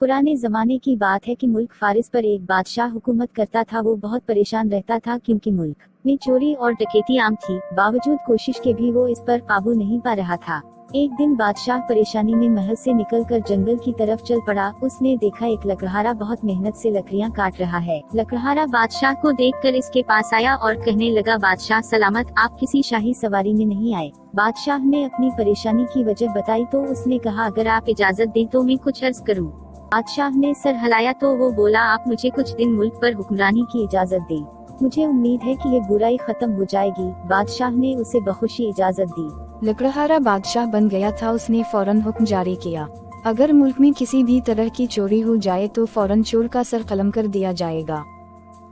पुराने जमाने की बात है कि मुल्क फारिस पर एक बादशाह हुकूमत करता था। वो बहुत परेशान रहता था क्योंकि मुल्क में चोरी और डकैती आम थी। बावजूद कोशिश के भी वो इस पर काबू नहीं पा रहा था। एक दिन बादशाह परेशानी में महल से निकलकर जंगल की तरफ चल पड़ा। उसने देखा एक लकड़हारा बहुत मेहनत से लकड़ियां काट रहा है। लकड़हारा बादशाह को देखकर इसके पास आया और कहने लगा, बादशाह सलामत, आप किसी शाही सवारी में नहीं आए। बादशाह ने अपनी परेशानी की वजह बताई तो उसने कहा, अगर आप इजाजत दें तो मैं कुछ अर्ज करूं। बादशाह ने सर हिलाया तो वो बोला, आप मुझे कुछ दिन मुल्क पर हुक्मरानी की इजाजत दें, मुझे उम्मीद है कि ये बुराई खत्म हो जाएगी। बादशाह ने उसे बखुशी इजाजत दी। लकड़हारा बादशाह बन गया था। उसने फौरन हुक्म जारी किया, अगर मुल्क में किसी भी तरह की चोरी हो जाए तो फौरन चोर का सर कलम कर दिया जाएगा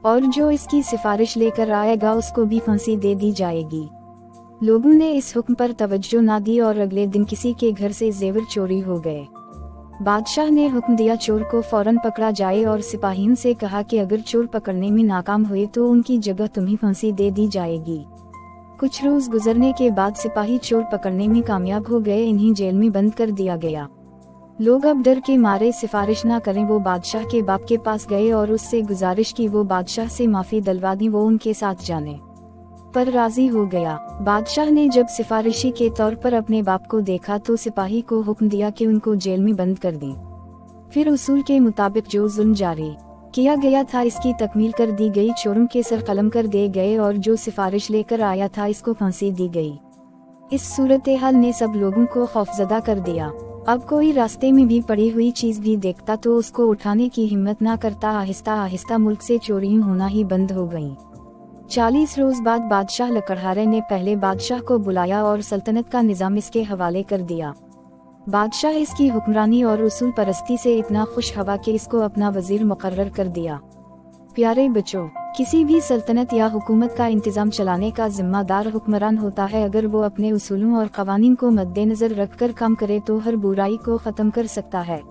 और जो इसकी सिफारिश लेकर आएगा उसको भी फांसी दे दी जाएगी। लोगों ने इस हुक्म पर तवज्जो न दी और अगले दिन किसी के घर से जेवर चोरी हो गए। बादशाह ने हुक्म दिया चोर को फौरन पकड़ा जाए और सिपाहियों से कहा कि अगर चोर पकड़ने में नाकाम हुए तो उनकी जगह तुम्हें फांसी दे दी जाएगी। कुछ रोज गुजरने के बाद सिपाही चोर पकड़ने में कामयाब हो गए। इन्हें जेल में बंद कर दिया गया। लोग अब डर के मारे सिफारिश ना करें। वो बादशाह के बाप के पास गए और उससे गुजारिश की वो बादशाह से माफी दिलवा दी। वो उनके साथ जाने पर राजी हो गया। बादशाह ने जब सिफारिशी के तौर पर अपने बाप को देखा तो सिपाही को हुक्म दिया कि उनको जेल में बंद कर दें। फिर उसूल के मुताबिक जो जुल्म जारी किया गया था इसकी तकमील कर दी गई। चोरों के सर कलम कर दिए गए और जो सिफारिश लेकर आया था इसको फांसी दी गई। इस सूरत हाल ने सब लोगों को खौफजदा कर दिया। अब कोई रास्ते में भी पड़ी हुई चीज भी देखता तो उसको उठाने की हिम्मत ना करता। आहिस्ता आहिस्ता मुल्क से चोरियां होना ही बंद हो गईं। 40 रोज बाद बादशाह लकड़हारे ने पहले बादशाह को बुलाया और सल्तनत का निजाम इसके हवाले कर दिया। बादशाह इसकी हुक्मरानी और उसूल परस्ती से इतना खुश हवा कि इसको अपना वजीर मुकर्रर कर दिया। प्यारे बच्चों, किसी भी सल्तनत या हुकूमत का इंतजाम चलाने का जिम्मेदार हुक्मरान होता है। अगर वो अपने उसूलों और कवानीन को मद्देनजर रखकर काम करे तो हर बुराई को खत्म कर सकता है।